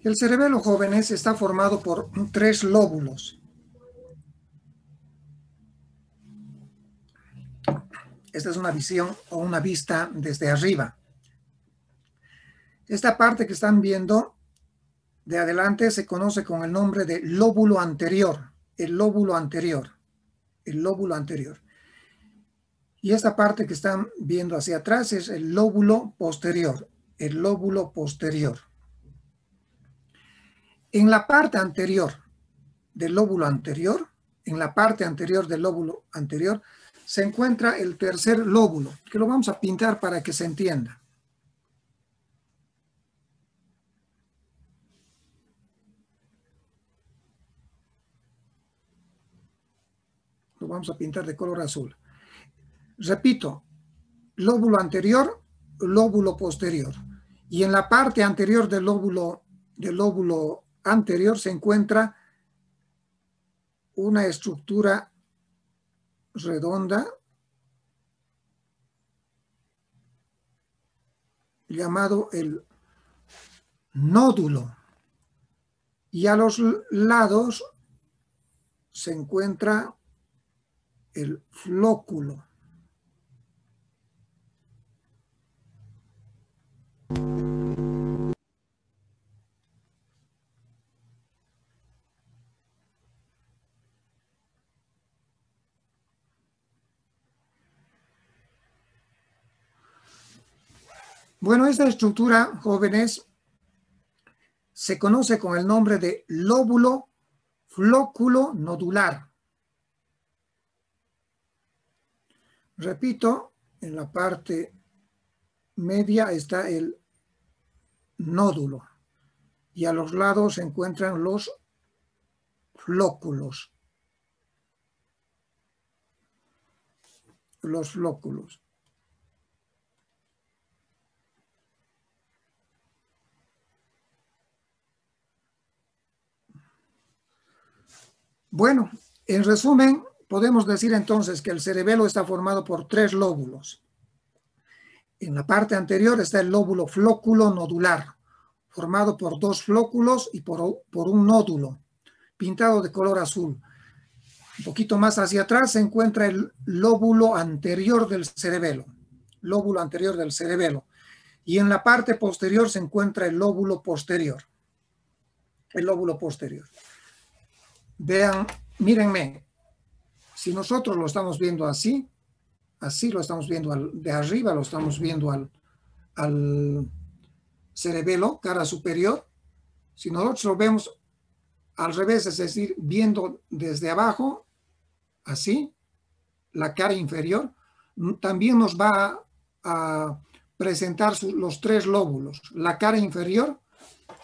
El cerebelo, jóvenes, está formado por 3 lóbulos. Esta es una visión o una vista desde arriba. Esta parte que están viendo de adelante se conoce con el nombre de lóbulo anterior, el lóbulo anterior, el lóbulo anterior. Y esta parte que están viendo hacia atrás es el lóbulo posterior, el lóbulo posterior. En la parte anterior del lóbulo anterior, en la parte anterior del lóbulo anterior, se encuentra el tercer lóbulo, que lo vamos a pintar para que se entienda. Lo vamos a pintar de color azul. Repito, lóbulo anterior, lóbulo posterior. Y en la parte anterior del lóbulo anterior se encuentra una estructura redonda llamado el nódulo. Y a los lados se encuentra el flóculo. Bueno, esta estructura, jóvenes, se conoce con el nombre de lóbulo flóculo nodular. Repito, en la parte media está el nódulo y a los lados se encuentran los flóculos. Los flóculos. Bueno, en resumen, podemos decir entonces que el cerebelo está formado por 3 lóbulos. En la parte anterior está el lóbulo flóculo nodular, formado por 2 flóculos y por un nódulo, pintado de color azul. Un poquito más hacia atrás se encuentra el lóbulo anterior del cerebelo, lóbulo anterior del cerebelo. Y en la parte posterior se encuentra el lóbulo posterior. El lóbulo posterior. Vean, mírenme, si nosotros lo estamos viendo así, así lo estamos viendo de arriba, lo estamos viendo al cerebelo, cara superior. Si nosotros lo vemos al revés, es decir, viendo desde abajo, así, la cara inferior, también nos va a presentar los 3 lóbulos. La cara inferior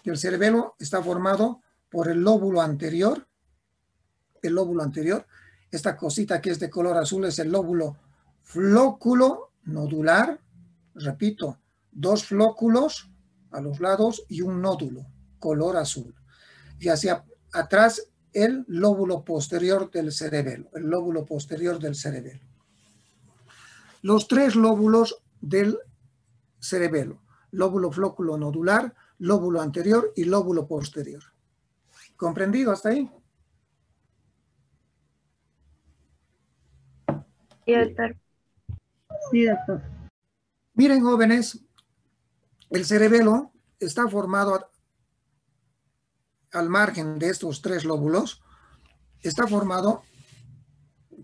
del cerebelo está formado por el lóbulo anterior. El lóbulo anterior, esta cosita que es de color azul es el lóbulo flóculo nodular. Repito, 2 flóculos a los lados y un nódulo, color azul. Y hacia atrás el lóbulo posterior del cerebelo, el lóbulo posterior del cerebelo. Los 3 lóbulos del cerebelo, lóbulo flóculo nodular, lóbulo anterior y lóbulo posterior. ¿Comprendido hasta ahí? Sí, doctor. Sí, doctor. Miren, jóvenes, el cerebelo está formado al margen de estos 3 lóbulos, está formado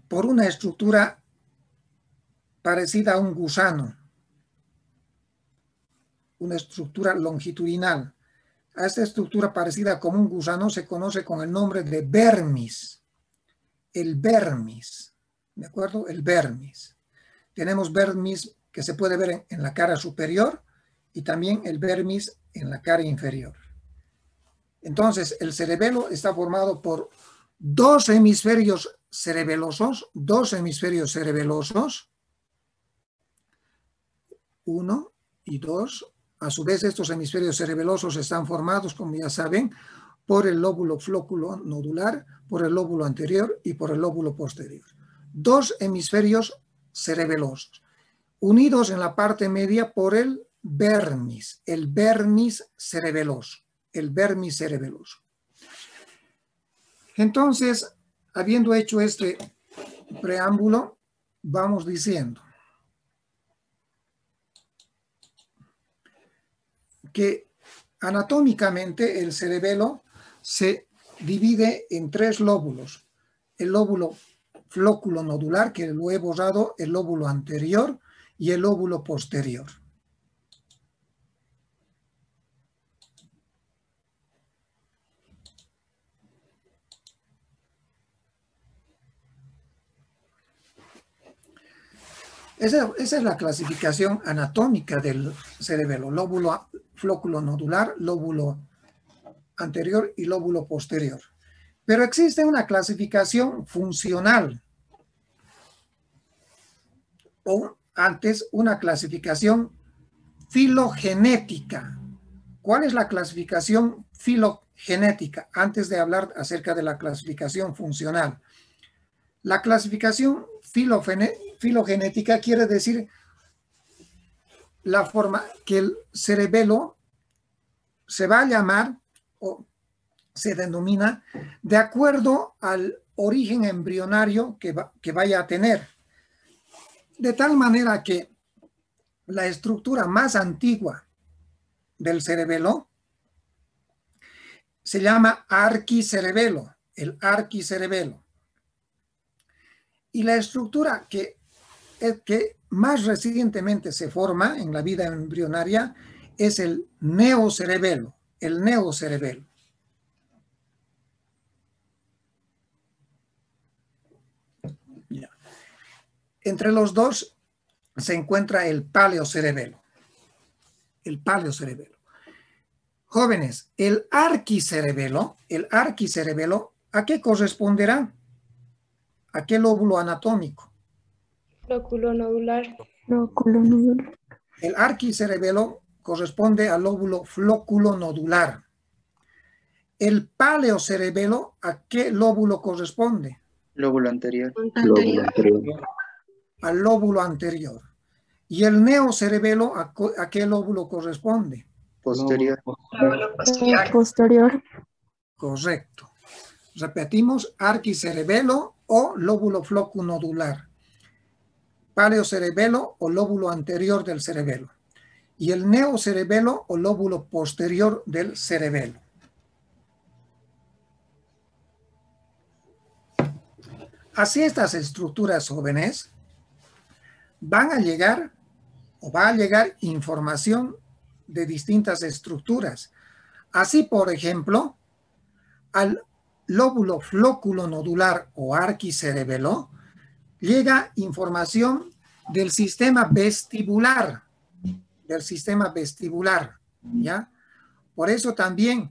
por una estructura parecida a un gusano, una estructura longitudinal. A esta estructura parecida como un gusano se conoce con el nombre de vermis. El vermis, ¿de acuerdo? El vermis. Tenemos vermis que se puede ver en la cara superior y también el vermis en la cara inferior. Entonces, el cerebelo está formado por 2 hemisferios cerebelosos, 1 y 2. A su vez, estos hemisferios cerebelosos están formados, como ya saben, por el lóbulo flóculo nodular, por el lóbulo anterior y por el lóbulo posterior. 2 hemisferios cerebelosos, unidos en la parte media por el vermis cerebeloso. el vermicerebeloso. Entonces, habiendo hecho este preámbulo, vamos diciendo que anatómicamente el cerebelo se divide en 3 lóbulos. El lóbulo flóculo nodular, que lo he borrado, el lóbulo anterior y el lóbulo posterior. Esa es la clasificación anatómica del cerebelo: lóbulo flóculo nodular, lóbulo anterior y lóbulo posterior. Pero existe una clasificación funcional, o antes una clasificación filogenética. ¿Cuál es la clasificación filogenética? Antes de hablar acerca de la clasificación funcional. La clasificación filogenética quiere decir la forma que el cerebelo se va a llamar o se denomina de acuerdo al origen embrionario que vaya a tener. De tal manera que la estructura más antigua del cerebelo se llama arquicerebelo, el arquicerebelo. Y la estructura que más recientemente se forma en la vida embrionaria es el neocerebelo, el neocerebelo. Ya. Entre los dos se encuentra el paleocerebelo. El paleocerebelo. Jóvenes, el arquicerebelo, ¿a qué corresponderá? ¿A qué lóbulo anatómico? Flóculo nodular. Flóculo nodular. El arquicerebelo corresponde al lóbulo flóculo nodular. El paleocerebelo, ¿a qué lóbulo corresponde? Lóbulo anterior. Lóbulo anterior. Al lóbulo anterior. ¿Y el neocerebelo, a qué lóbulo corresponde? Posterior. Posterior. Correcto. Repetimos: arquicerebelo o lóbulo flocunodular, paleocerebelo o lóbulo anterior del cerebelo, y el neocerebelo o lóbulo posterior del cerebelo. Así estas estructuras, jóvenes, va a llegar información de distintas estructuras. Así, por ejemplo, al lóbulo flóculo nodular o arquicerebelo llega información del sistema vestibular, ¿ya? Por eso también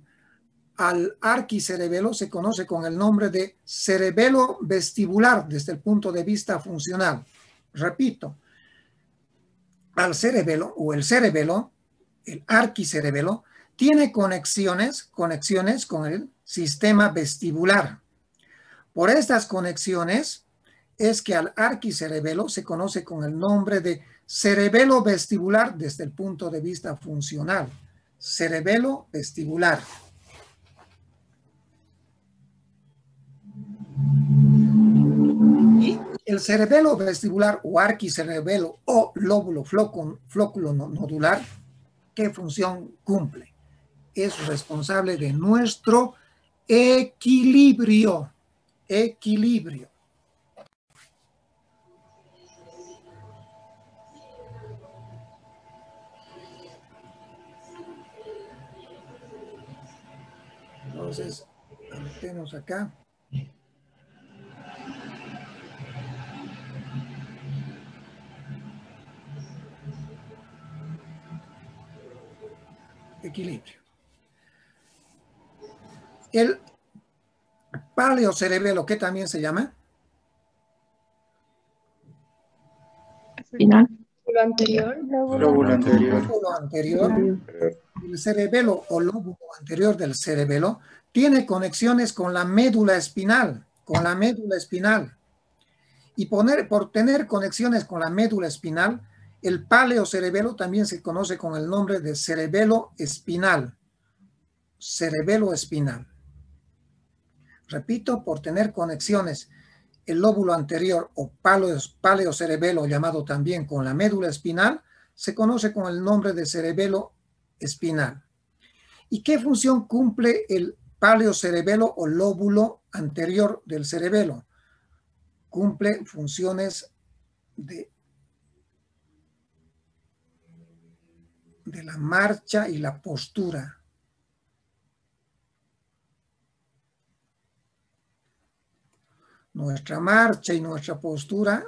al arquicerebelo se conoce con el nombre de cerebelo vestibular desde el punto de vista funcional. Repito, al cerebelo o el cerebelo, el arquicerebelo, tiene conexiones con el sistema vestibular. Por estas conexiones es que al arquicerebelo se conoce con el nombre de cerebelo vestibular desde el punto de vista funcional. Cerebelo vestibular. Y el cerebelo vestibular o arquicerebelo o lóbulo flóculo nodular, ¿qué función cumple? Es responsable de nuestro equilibrio. Equilibrio. Entonces, anotemos acá. Equilibrio. El paleocerebelo, ¿qué también se llama? Espinal. Lóbulo anterior. Lóbulo anterior. Lóbulo anterior. El cerebelo o lóbulo anterior del cerebelo tiene conexiones con la médula espinal, Y por tener conexiones con la médula espinal, el paleocerebelo también se conoce con el nombre de cerebelo espinal cerebelo-espinal. Repito, por tener conexiones el lóbulo anterior o paleocerebelo, llamado también con la médula espinal, se conoce con el nombre de cerebelo espinal. ¿Y qué función cumple el paleocerebelo o lóbulo anterior del cerebelo? Cumple funciones de la marcha y la postura. Nuestra marcha y nuestra postura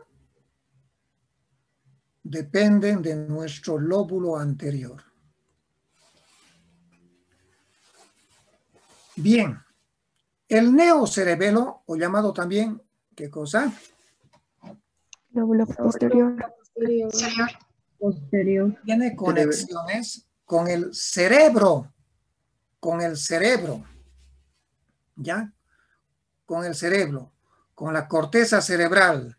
dependen de nuestro lóbulo anterior. Bien, el neocerebelo, o llamado también, ¿qué cosa? Lóbulo posterior. Posterior. Tiene conexiones con el cerebro, ¿ya? Con el cerebro, con la corteza cerebral.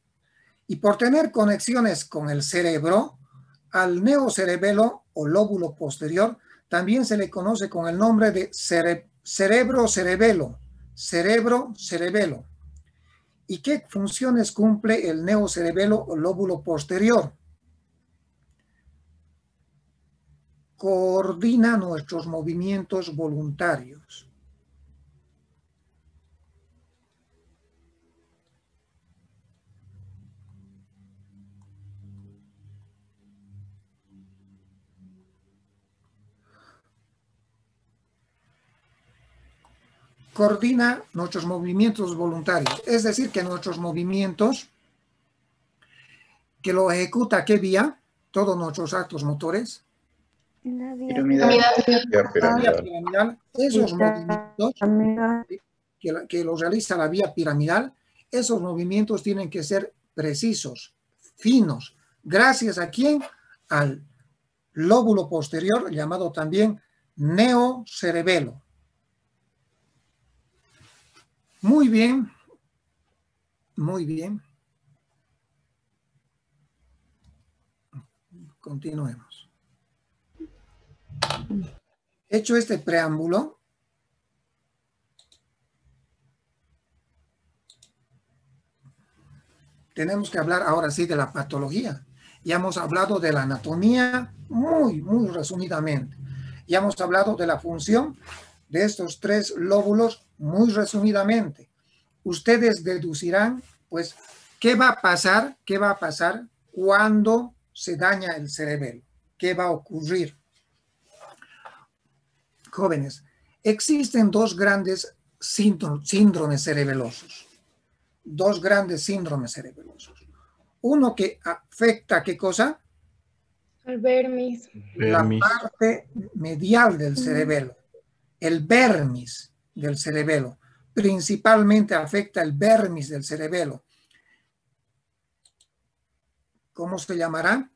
Y por tener conexiones con el cerebro, al neocerebelo o lóbulo posterior también se le conoce con el nombre de cerebro-cerebelo. Cerebro-cerebelo. ¿Y qué funciones cumple el neocerebelo o lóbulo posterior? Coordina nuestros movimientos voluntarios. Coordina nuestros movimientos voluntarios, es decir, que nuestros movimientos, que lo ejecuta ¿qué vía? Todos nuestros actos motores. La vía Piramidal. Vía piramidal. Esos movimientos que los realiza la vía piramidal, esos movimientos tienen que ser precisos, finos. ¿Gracias a quién? Al lóbulo posterior, llamado también neocerebelo. Muy bien, muy bien. Continuemos. Hecho este preámbulo, tenemos que hablar ahora sí de la patología. Ya hemos hablado de la anatomía muy resumidamente. Ya hemos hablado de la función de estos tres lóbulos muy resumidamente. Ustedes deducirán, pues, ¿qué va a pasar? ¿Qué va a pasar cuando se daña el cerebelo? ¿Qué va a ocurrir? Jóvenes, existen dos grandes síndromes cerebelosos. Dos grandes síndromes cerebelosos. Uno que afecta, ¿qué cosa? El vermis. La parte medial del cerebelo. El vermis del cerebelo. Principalmente afecta el vermis del cerebelo. ¿Cómo se llamará?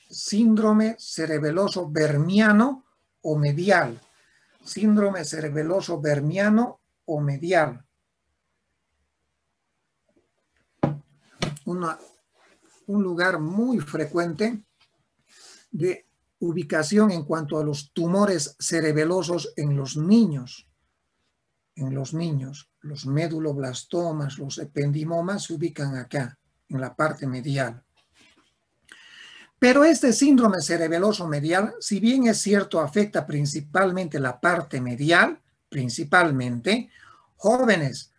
Síndrome cerebeloso vermiano o medial. Síndrome cerebeloso vermiano o medial. Un lugar muy frecuente de ubicación en cuanto a los tumores cerebelosos en los niños. En los niños, los meduloblastomas, los ependimomas se ubican acá, en la parte medial. Pero este síndrome cerebeloso medial, si bien es cierto, afecta principalmente la parte medial, principalmente, jóvenes,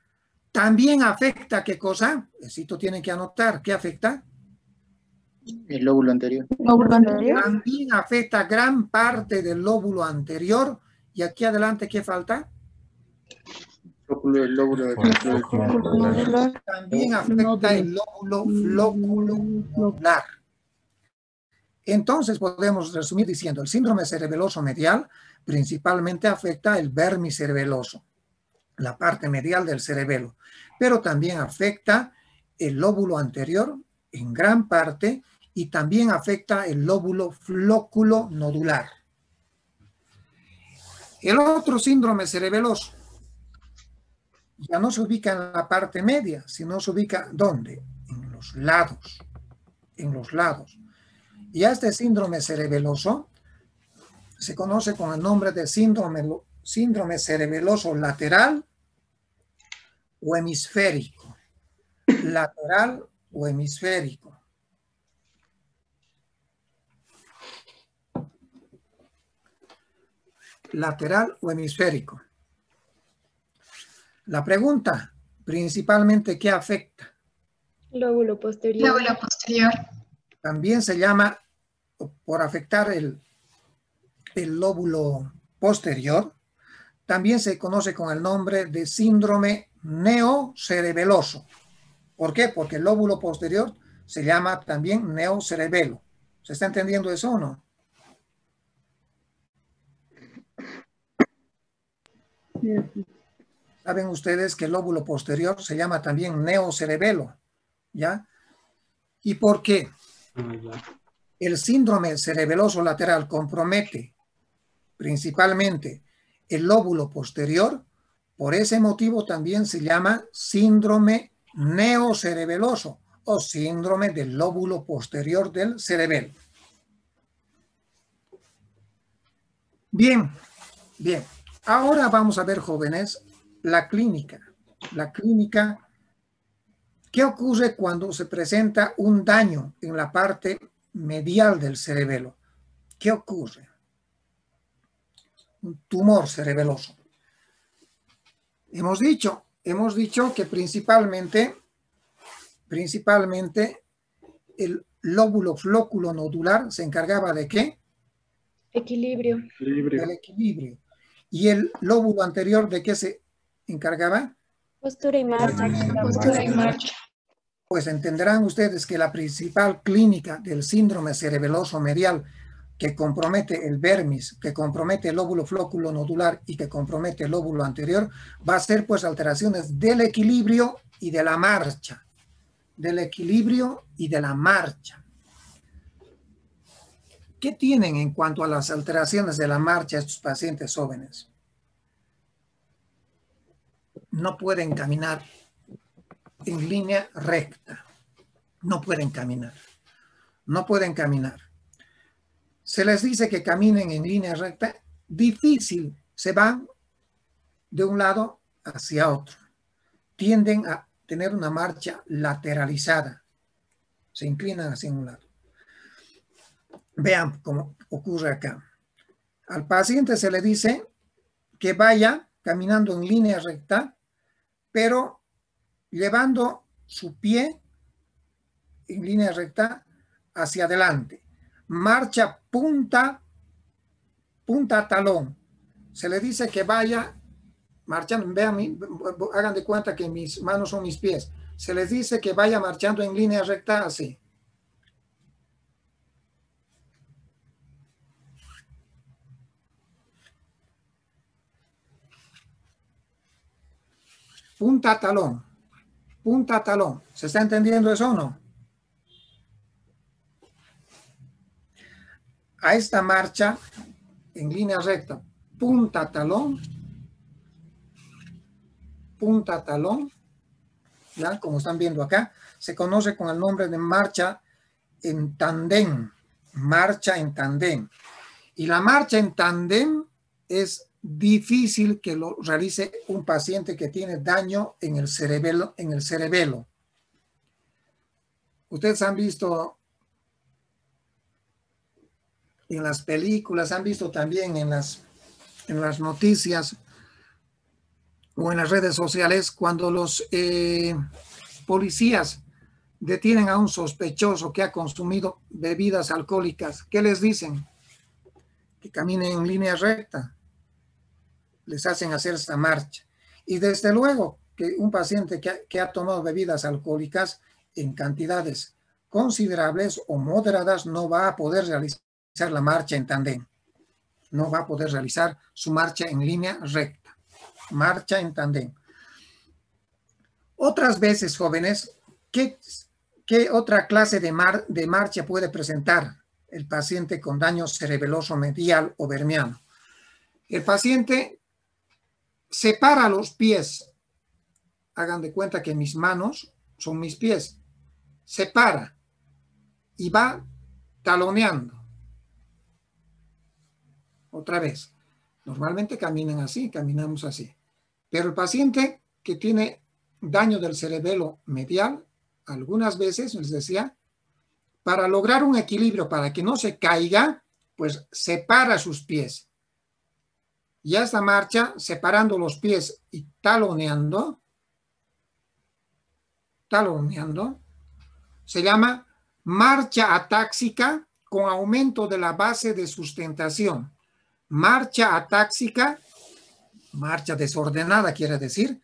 también afecta, ¿qué cosa? Esto tienen que anotar, ¿qué afecta? El lóbulo anterior. ¿Lóbulo anterior? También afecta gran parte del lóbulo anterior. Y aquí adelante, ¿qué falta? El lóbulo Nodular. También afecta el lóbulo flóculo-nodular. Entonces podemos resumir diciendo, el síndrome cerebeloso medial principalmente afecta el vermis cerebeloso, la parte medial del cerebelo, pero también afecta el lóbulo anterior en gran parte y también afecta el lóbulo flóculo-nodular. El otro síndrome cerebeloso ya no se ubica en la parte media, sino se ubica ¿dónde? En los lados. En los lados. Y a este síndrome cerebeloso se conoce con el nombre de síndrome síndrome cerebeloso lateral o hemisférico. Lateral o hemisférico. Lateral o hemisférico. La pregunta, principalmente, ¿qué afecta? Lóbulo posterior. Lóbulo posterior. También se llama, por afectar el lóbulo posterior, también se conoce con el nombre de síndrome neocerebeloso. ¿Por qué? Porque el lóbulo posterior se llama también neocerebelo. ¿Se está entendiendo eso o no? Saben ustedes que el lóbulo posterior se llama también neocerebelo, ¿ya? ¿Y por qué? El síndrome cerebeloso lateral compromete principalmente el lóbulo posterior. Por ese motivo también se llama síndrome neocerebeloso o síndrome del lóbulo posterior del cerebelo. Bien, bien. Ahora vamos a ver, jóvenes, la clínica. La clínica, ¿qué ocurre cuando se presenta un daño en la parte medial del cerebelo? ¿Qué ocurre? Un tumor cerebeloso. Hemos dicho que principalmente el lóbulo flóculo nodular se encargaba de ¿qué? Equilibrio. Del equilibrio. ¿Y el lóbulo anterior de qué se encargaba? Postura y marcha. Postura y marcha. Pues entenderán ustedes que la principal clínica del síndrome cerebeloso medial que compromete el vermis, que compromete el lóbulo flóculo nodular y que compromete el lóbulo anterior, va a ser pues alteraciones del equilibrio y de la marcha. Del equilibrio y de la marcha. ¿Qué tienen en cuanto a las alteraciones de la marcha estos pacientes jóvenes? No pueden caminar en línea recta. No pueden caminar. No pueden caminar. Se les dice que caminen en línea recta, difícil, se van de un lado hacia otro. Tienden a tener una marcha lateralizada. Se inclinan hacia un lado. Vean cómo ocurre acá. Al paciente se le dice que vaya caminando en línea recta, pero llevando su pie en línea recta hacia adelante. Marcha punta a talón. Se le dice que vaya marchando. Vean, hagan de cuenta que mis manos son mis pies. Se les dice que vaya marchando en línea recta así. Punta a talón. Punta a talón. ¿Se está entendiendo eso o no? A esta marcha en línea recta, punta a talón, ¿ya? Como están viendo acá, se conoce con el nombre de marcha en tandem, marcha en tandem. Y la marcha en tandem es difícil que lo realice un paciente que tiene daño en el cerebelo. Ustedes han visto en las películas, han visto también en las noticias o en las redes sociales cuando los policías detienen a un sospechoso que ha consumido bebidas alcohólicas. ¿Qué les dicen? Que caminen en línea recta. Les hacen hacer esta marcha. Y desde luego que un paciente que ha tomado bebidas alcohólicas en cantidades considerables o moderadas no va a poder realizar la marcha en tandem. No va a poder realizar su marcha en línea recta. Marcha en tandem. Otras veces, jóvenes, ¿qué otra clase de marcha puede presentar el paciente con daño cerebeloso medial o vermiano? El paciente separa los pies. Hagan de cuenta que mis manos son mis pies. Separa y va taloneando. Otra vez. Normalmente caminan así, caminamos así. Pero el paciente que tiene daño del cerebelo medial, algunas veces, les decía, para lograr un equilibrio, para que no se caiga, pues separa sus pies. Y esta marcha, separando los pies y taloneando, se llama marcha atáxica con aumento de la base de sustentación. Marcha atáxica, marcha desordenada quiere decir,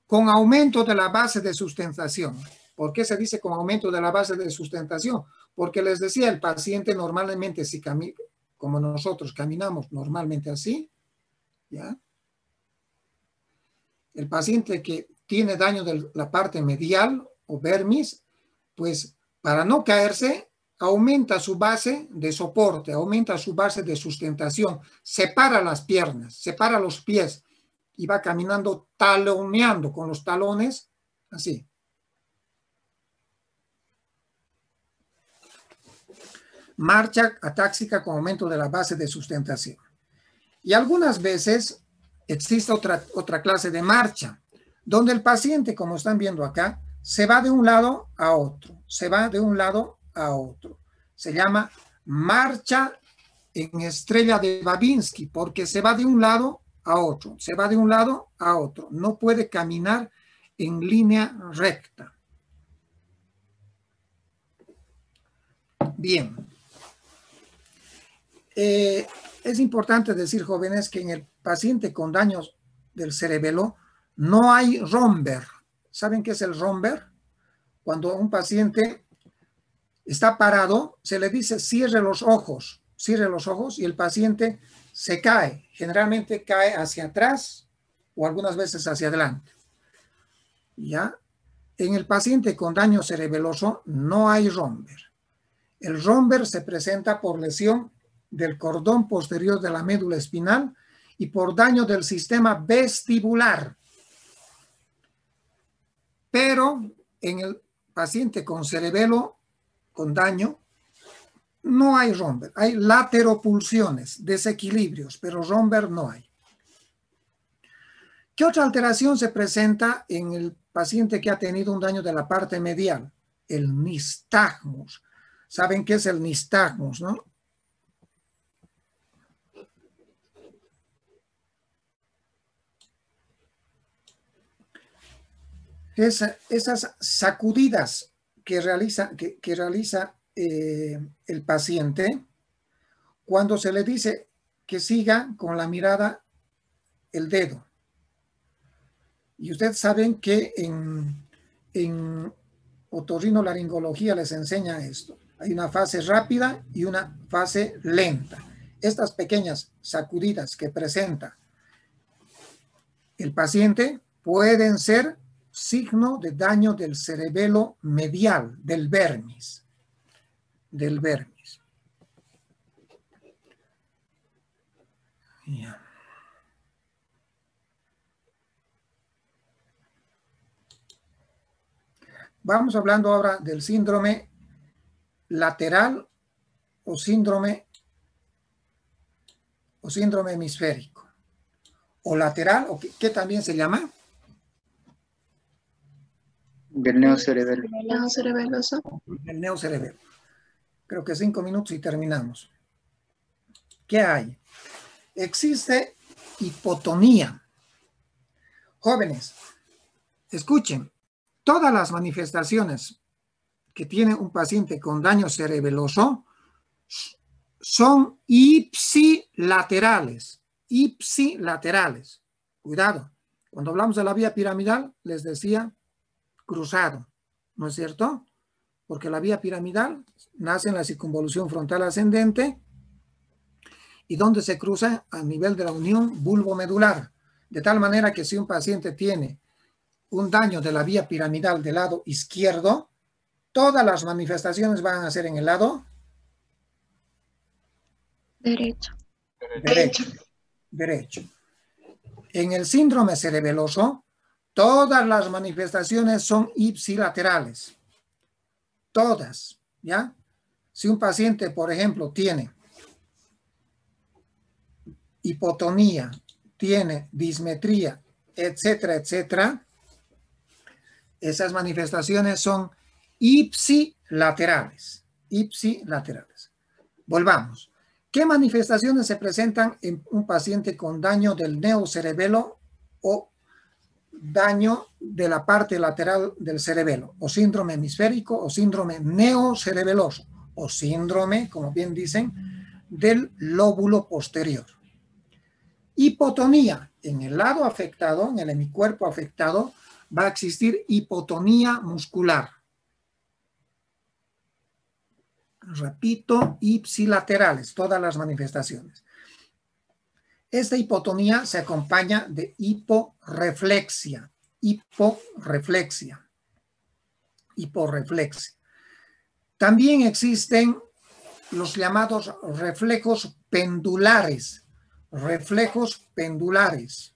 con aumento de la base de sustentación. ¿Por qué se dice con aumento de la base de sustentación? Porque les decía, el paciente normalmente, si camina, como nosotros caminamos normalmente así, ¿ya? El paciente que tiene daño de la parte medial o vermis, pues para no caerse, aumenta su base de soporte, aumenta su base de sustentación, separa las piernas, separa los pies y va caminando taloneando con los talones, así. Marcha atáxica con aumento de la base de sustentación. Y algunas veces existe otra clase de marcha, donde el paciente, como están viendo acá, se va de un lado a otro, se va de un lado a otro. Se llama marcha en estrella de Babinski, porque se va de un lado a otro, se va de un lado a otro. No puede caminar en línea recta. Bien. Es importante decir, jóvenes, que en el paciente con daños del cerebelo no hay romber. ¿Saben qué es el romber? Cuando un paciente está parado, se le dice cierre los ojos y el paciente se cae. Generalmente cae hacia atrás o algunas veces hacia adelante. ¿Ya? En el paciente con daño cerebeloso no hay romber. El romber se presenta por lesión del cordón posterior de la médula espinal y por daño del sistema vestibular. Pero en el paciente con cerebelo con daño no hay romber. Hay lateropulsiones, desequilibrios, pero romber no hay. ¿Qué otra alteración se presenta en el paciente que ha tenido un daño de la parte medial? El nistagmus. ¿Saben qué es el nistagmus, no? Esas sacudidas que realiza el paciente cuando se le dice que siga con la mirada el dedo. Y ustedes saben que en otorrinolaringología les enseña esto. Hay una fase rápida y una fase lenta. Estas pequeñas sacudidas que presenta el paciente pueden ser signo de daño del cerebelo medial, del vermis. Yeah. Vamos hablando ahora del síndrome lateral o síndrome hemisférico. O lateral, o ¿qué también se llama? Del neocerebelo. Neocerebeloso. El neocerebelo. Creo que 5 minutos y terminamos. ¿Qué hay? Existe hipotonía. Jóvenes, escuchen, todas las manifestaciones que tiene un paciente con daño cerebeloso son ipsilaterales. Ipsilaterales. Cuidado. Cuando hablamos de la vía piramidal, les decía cruzado, ¿no es cierto? Porque la vía piramidal nace en la circunvolución frontal ascendente y donde se cruza a nivel de la unión bulbomedular. De tal manera que si un paciente tiene un daño de la vía piramidal del lado izquierdo, todas las manifestaciones van a ser en el lado Derecho. Derecho. En el síndrome cerebeloso, todas las manifestaciones son ipsilaterales. Todas, ¿ya? Si un paciente, por ejemplo, tiene hipotonía, tiene dismetría, etcétera, etcétera, esas manifestaciones son ipsilaterales. Ipsilaterales. Volvamos. ¿Qué manifestaciones se presentan en un paciente con daño del neocerebelo o daño de la parte lateral del cerebelo, o síndrome hemisférico, o síndrome neocerebeloso, o síndrome, como bien dicen, del lóbulo posterior? Hipotonía. En el lado afectado, en el hemicuerpo afectado, va a existir hipotonía muscular. Repito, ipsilaterales, todas las manifestaciones. Esta hipotonía se acompaña de hiporreflexia. Hiporreflexia. También existen los llamados reflejos pendulares. Reflejos pendulares.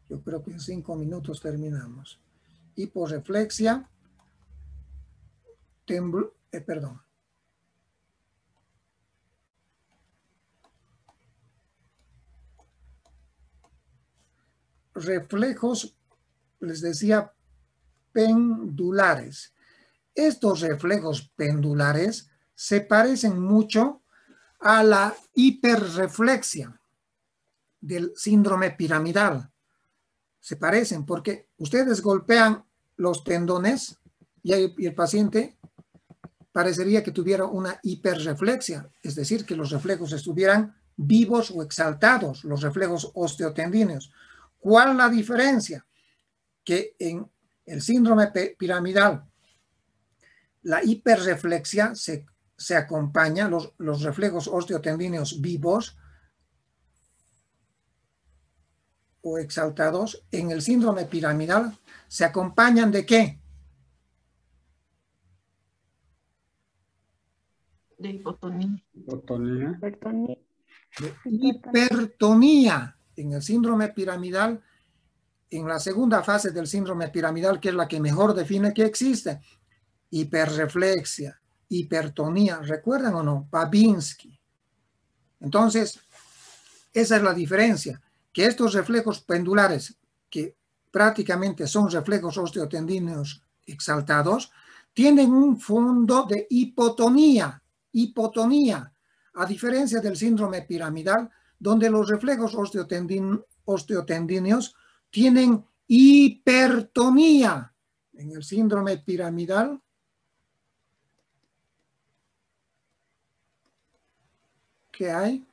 Yo creo que en 5 minutos terminamos. Hiporreflexia, perdón. Reflejos, les decía, pendulares. Estos reflejos pendulares se parecen mucho a la hiperreflexia del síndrome piramidal. Se parecen porque ustedes golpean los tendones y el paciente parecería que tuviera una hiperreflexia, es decir, que los reflejos estuvieran vivos o exaltados, los reflejos osteotendíneos. ¿Cuál es la diferencia? Que en el síndrome piramidal, la hiperreflexia se acompaña, los reflejos osteotendíneos vivos o exaltados. En el síndrome piramidal se acompañan ¿de qué? De hipotonía. Hipertonía. De hipertonía. En el síndrome piramidal, en la segunda fase del síndrome piramidal, que es la que mejor define que existe, hiperreflexia, hipertonía, ¿recuerdan o no? Babinski. Entonces, esa es la diferencia, que estos reflejos pendulares, que prácticamente son reflejos osteotendíneos exaltados, tienen un fondo de hipotonía, a diferencia del síndrome piramidal, donde los reflejos osteotendíneos tienen hipertonía. En el síndrome piramidal, ¿qué hay?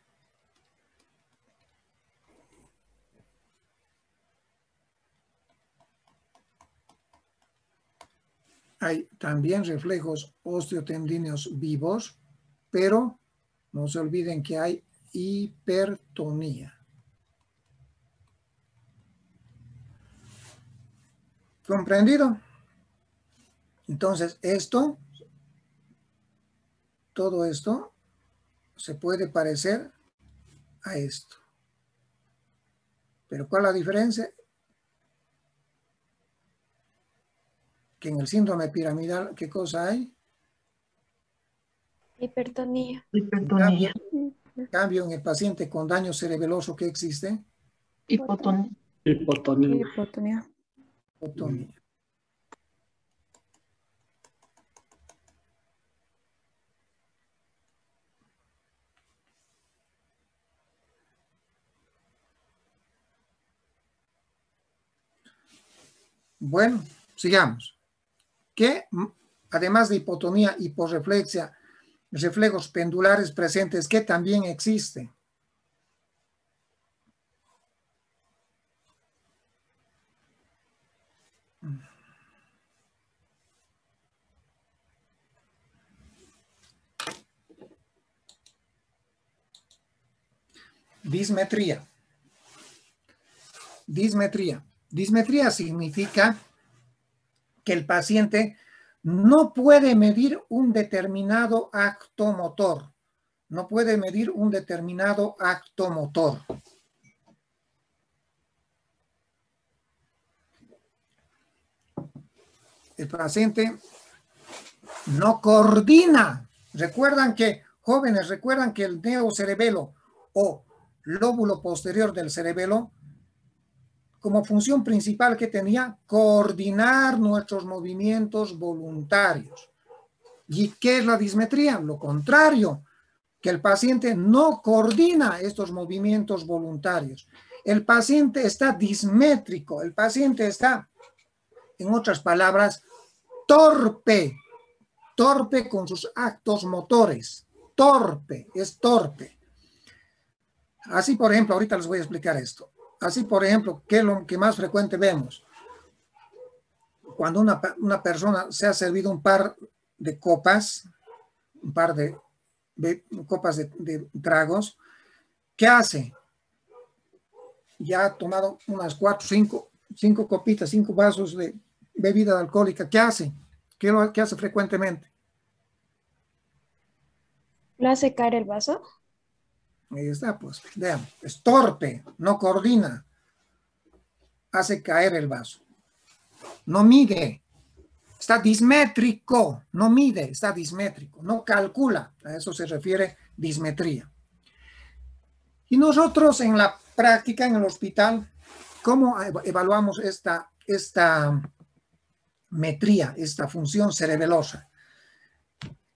Hay también reflejos osteotendíneos vivos, pero no se olviden que hay hipertonía. ¿Comprendido? Entonces, todo esto se puede parecer a esto. Pero ¿cuál es la diferencia? Que en el síndrome piramidal, ¿qué cosa hay? Hipertonía. Hipertonía. En cambio, en el paciente con daño cerebeloso, ¿qué existe? Hipotonía. Hipotonía. Hipotonía. Bueno, sigamos. Que además de hipotonía, hiporreflexia, reflejos pendulares presentes, que también existe. Dismetría. Dismetría significa que el paciente no puede medir un determinado acto motor. no puede medir un determinado acto motor. El paciente no coordina. Jóvenes, recuerdan que el neocerebelo o lóbulo posterior del cerebelo, como función principal que tenía, coordinar nuestros movimientos voluntarios. ¿Y qué es la dismetría? Lo contrario, que el paciente no coordina estos movimientos voluntarios. El paciente está dismétrico, el paciente está, en otras palabras, torpe con sus actos motores. Torpe, es torpe. Así, por ejemplo, ahorita les voy a explicar esto. Así, por ejemplo, ¿qué es lo que más frecuente vemos? Cuando una persona se ha servido un par de copas, un par de copas de tragos, ¿qué hace? Ya ha tomado unas 4, 5 copitas, 5 vasos de bebida alcohólica. ¿Qué hace? ¿Qué hace frecuentemente? ¿Lo hace caer el vaso? Ahí está, pues, vean, es torpe, no coordina, hace caer el vaso, no mide, está dismétrico, no mide, está dismétrico, no calcula, a eso se refiere dismetría. Y nosotros en la práctica, en el hospital, ¿cómo evaluamos esta metría, esta función cerebelosa?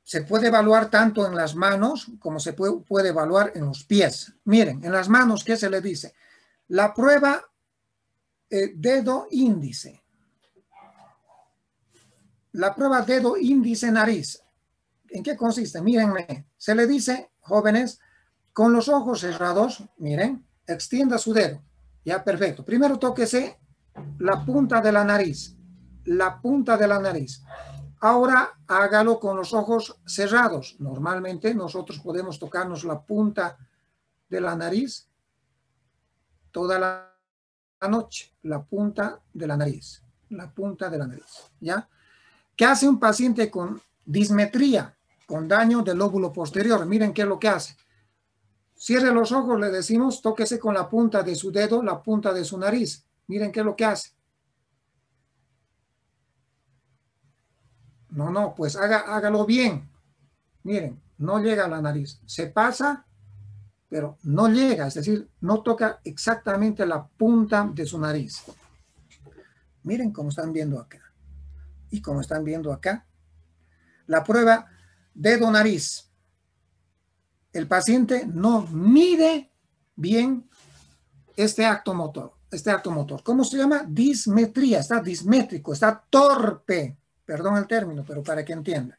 Se puede evaluar tanto en las manos como se puede evaluar en los pies. Miren, en las manos, ¿qué se le dice? La prueba dedo índice. La prueba dedo índice nariz. ¿En qué consiste? Mírenme. Se le dice, jóvenes, con los ojos cerrados, miren, extienda su dedo. Ya, perfecto. Primero tóquese la punta de la nariz. La punta de la nariz. Ahora hágalo con los ojos cerrados. Normalmente nosotros podemos tocarnos la punta de la nariz toda la noche. La punta de la nariz. La punta de la nariz. ¿Ya? ¿Qué hace un paciente con dismetría, con daño del lóbulo posterior? Miren qué es lo que hace. Cierre los ojos, le decimos, tóquese con la punta de su dedo, la punta de su nariz. Miren qué es lo que hace. No, pues hágalo bien. Miren, no llega a la nariz. Se pasa, pero no llega, es decir, no toca exactamente la punta de su nariz. Miren cómo están viendo acá. Y como están viendo acá, la prueba dedo-nariz. El paciente no mide bien este acto motor. ¿Cómo se llama? Dismetría. Está dismétrico, está torpe. Perdón el término, pero para que entiendan.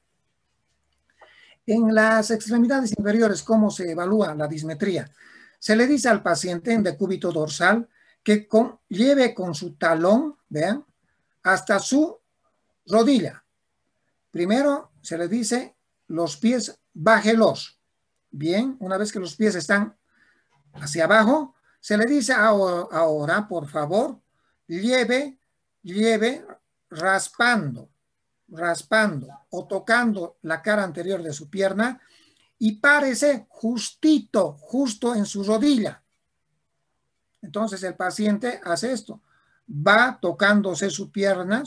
En las extremidades inferiores, ¿cómo se evalúa la dismetría? Se le dice al paciente en decúbito dorsal que lleve con su talón, vean, hasta su rodilla. Primero se le dice los pies, bájelos. Bien, una vez que los pies están hacia abajo, se le dice ahora, por favor, lleve raspando o tocando la cara anterior de su pierna y párese justo en su rodilla. Entonces el paciente hace esto, va tocándose su pierna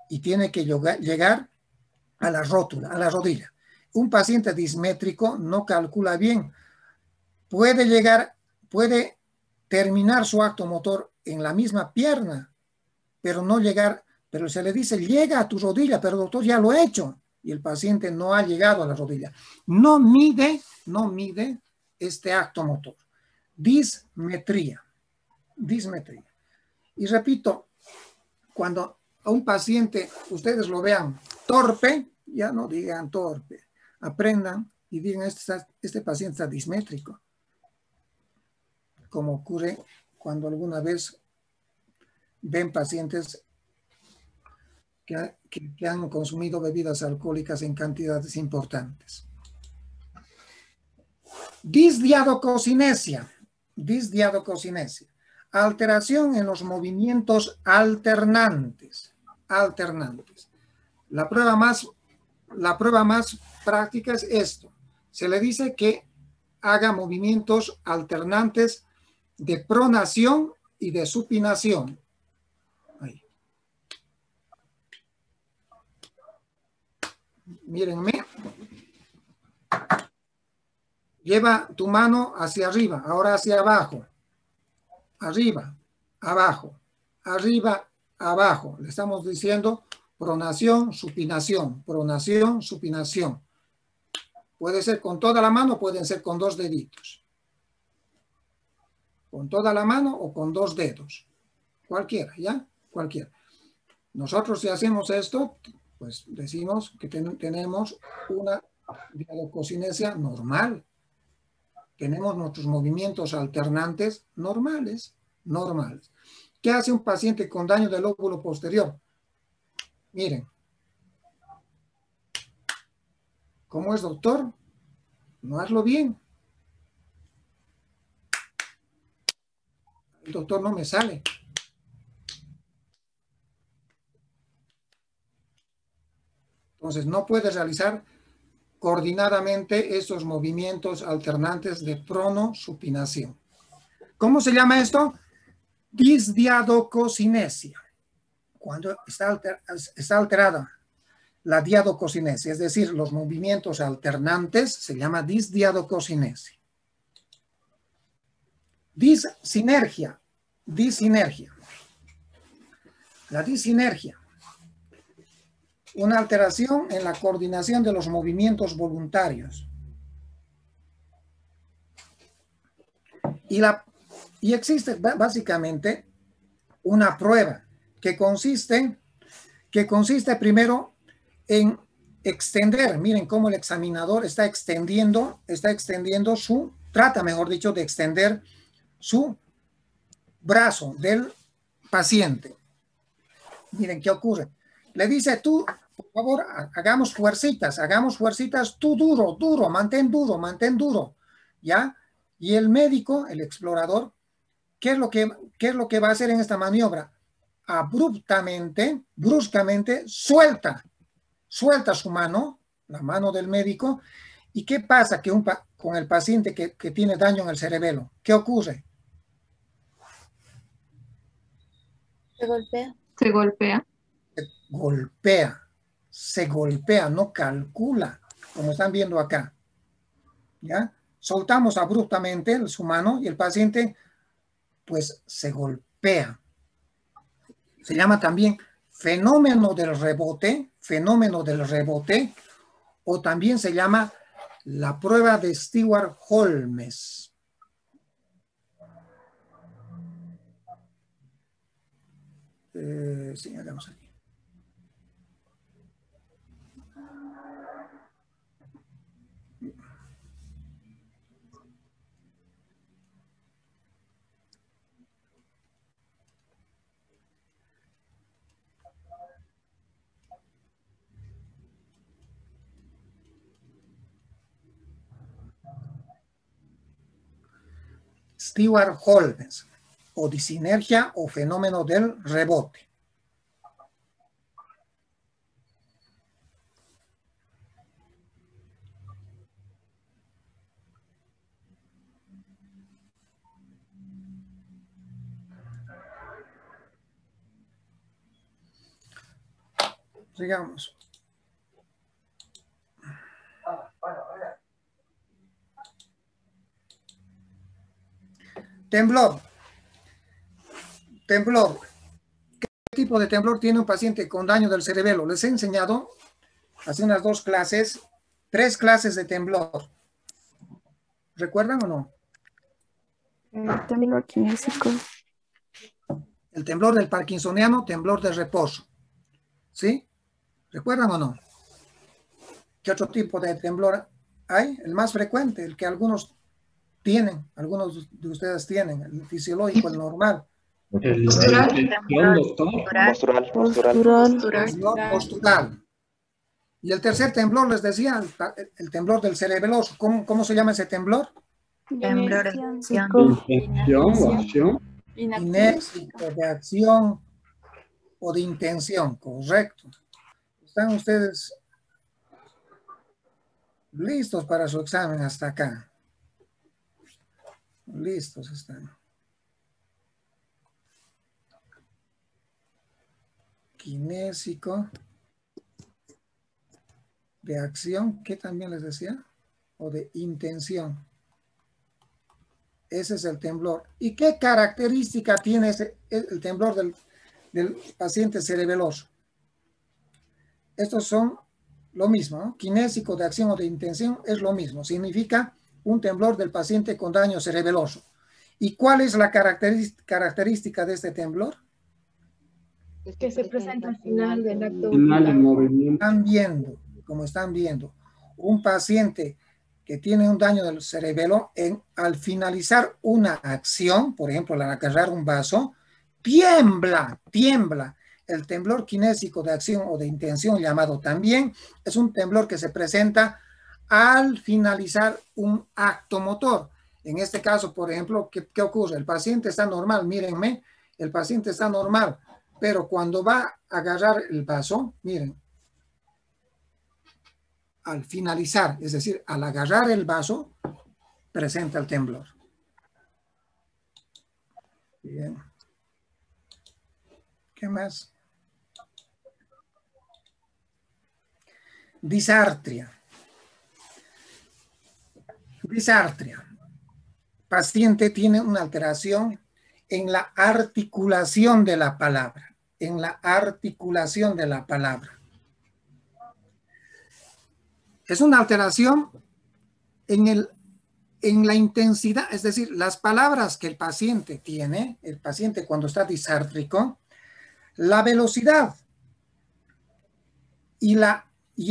y tiene que llegar a la rótula, a la rodilla. Un paciente dismétrico no calcula bien. Puede terminar su acto motor en la misma pierna, pero no llegar. Pero se le dice, llega a tu rodilla, pero doctor, ya lo he hecho. Y el paciente no ha llegado a la rodilla. No mide este acto motor. Dismetría. Y repito, cuando a un paciente ustedes lo vean torpe, ya no digan torpe. Aprendan y digan, este paciente está dismétrico. Como ocurre cuando alguna vez ven pacientes que han consumido bebidas alcohólicas en cantidades importantes. Disdiadococinesia. Alteración en los movimientos alternantes. La prueba más práctica es esto. Se le dice que haga movimientos alternantes de pronación y de supinación. Ahí. Mírenme. Lleva tu mano hacia arriba, ahora hacia abajo. Arriba, abajo, arriba, abajo. Le estamos diciendo pronación, supinación, pronación, supinación. Puede ser con toda la mano, pueden ser con 2 deditos. Con toda la mano o con 2 dedos. Cualquiera, ¿ya? Cualquiera. Nosotros si hacemos esto, pues decimos que tenemos una diadococinesia normal. Tenemos nuestros movimientos alternantes normales. ¿Qué hace un paciente con daño del lóbulo posterior? Miren. ¿Cómo es, doctor? No hazlo bien. El doctor no me sale. Entonces no puede realizar coordinadamente estos movimientos alternantes de pronosupinación. ¿Cómo se llama esto? Disdiadococinesia. Cuando está alterada la diadococinesia, es decir, los movimientos alternantes, se llama disdiadococinesia. Disinergia. La disinergia. Una alteración en la coordinación de los movimientos voluntarios. Y existe básicamente una prueba que consiste primero en extender. Miren cómo el examinador trata, mejor dicho, de extender su brazo del paciente. Miren qué ocurre. Le dice tú, por favor, hagamos fuercitas, tú duro, mantén duro, ¿ya? Y el médico, el explorador, ¿qué es lo que va a hacer en esta maniobra? Abruptamente, bruscamente, suelta su mano, la mano del médico. ¿Y qué pasa con el paciente que tiene daño en el cerebelo? ¿Qué ocurre? Se golpea. Se golpea. No calcula, como están viendo acá. ¿Ya? Soltamos abruptamente su mano y el paciente pues se golpea. Se llama también fenómeno del rebote, o también se llama la prueba de Stewart-Holmes. Sí, hagamos aquí. Stewart-Holmes, o disinergia o fenómeno del rebote. Sigamos. Temblor. ¿Qué tipo de temblor tiene un paciente con daño del cerebelo? Les he enseñado hace unas 3 clases de temblor. ¿Recuerdan o no? El temblor kinésico. El temblor del parkinsoniano, temblor de reposo. ¿Sí? ¿Recuerdan o no? ¿Qué otro tipo de temblor hay? El más frecuente, el que algunos tienen, algunos de ustedes tienen, el fisiológico, el normal. El Postural. Y el tercer temblor, les decía, el temblor del cerebeloso. ¿Cómo se llama ese temblor? Temblor de Inéxito, de acción o de intención, correcto. ¿Están ustedes Listos para su examen hasta acá. Listos están. Kinésico. De acción, ¿qué también les decía? O de intención. Ese es el temblor. ¿Y qué característica tiene el temblor del paciente cerebeloso? Estos son lo mismo, ¿no? Kinésico, de acción o de intención es lo mismo. Significa un temblor del paciente con daño cerebeloso. ¿Y cuál es la característica de este temblor? Que se presenta al final del acto. Final del movimiento. Están viendo, como están viendo, un paciente que tiene un daño del cerebelo, al finalizar una acción, por ejemplo, al agarrar un vaso, tiembla. El temblor kinésico de acción o de intención, llamado también, es un temblor que se presenta al finalizar un acto motor. En este caso, por ejemplo, ¿qué ocurre? El paciente está normal, mírenme, el paciente está normal, pero cuando va a agarrar el vaso, miren, al finalizar, es decir, al agarrar el vaso, presenta el temblor. Bien. ¿Qué más? Disartria. Disartria. Paciente tiene una alteración en la articulación de la palabra. En la articulación de la palabra. Es una alteración en la intensidad, es decir, las palabras que el paciente tiene, el paciente cuando está disártrico, la velocidad y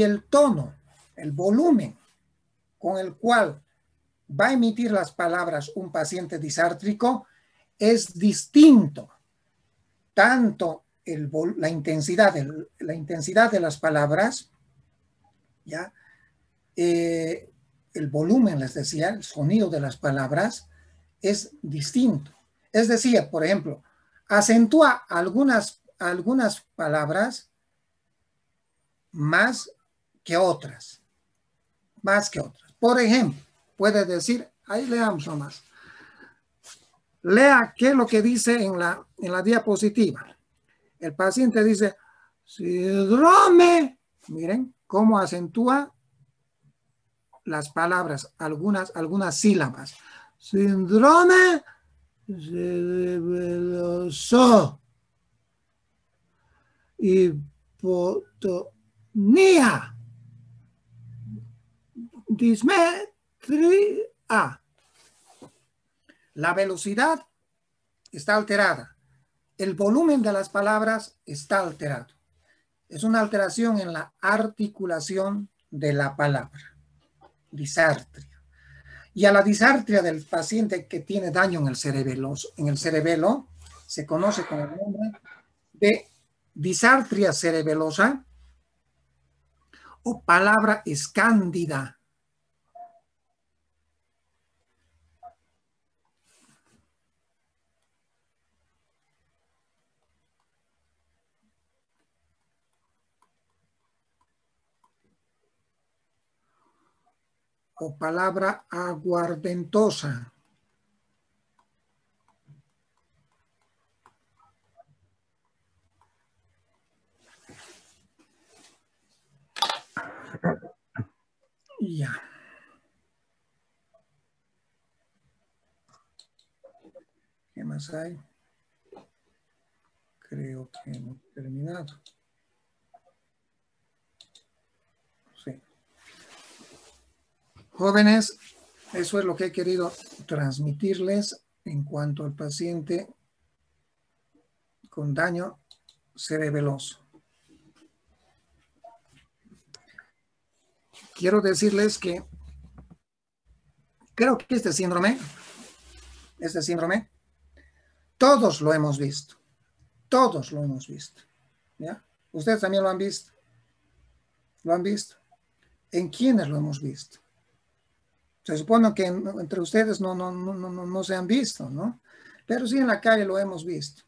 el tono, el volumen con el cual va a emitir las palabras un paciente disártrico es distinto. Tanto la intensidad de las palabras, ¿ya? El volumen, les decía, el sonido de las palabras es distinto. Es decir, por ejemplo, acentúa algunas palabras más que otras. Más que otras. Por ejemplo, puede decir, ahí leamos nomás. Lea qué es lo que dice en la diapositiva. El paciente dice, síndrome. Miren cómo acentúa las palabras, algunas sílabas. Síndrome cerebeloso. Hipotonía. Dismetría. La velocidad está alterada. El volumen de las palabras está alterado. Es una alteración en la articulación de la palabra. Disartria. Y a la disartria del paciente que tiene daño en el cerebelo se conoce con el nombre de disartria cerebelosa o palabra escándida. O palabra aguardentosa. Ya. ¿Qué más hay? Creo que hemos terminado. Sí. Jóvenes, eso es lo que he querido transmitirles en cuanto al paciente con daño cerebeloso. Quiero decirles que creo que este síndrome, todos lo hemos visto. Todos lo hemos visto. ¿Ya? Ustedes también lo han visto. ¿Lo han visto? ¿En quiénes lo hemos visto? Se supone que entre ustedes no se han visto, ¿no? Pero sí en la calle lo hemos visto.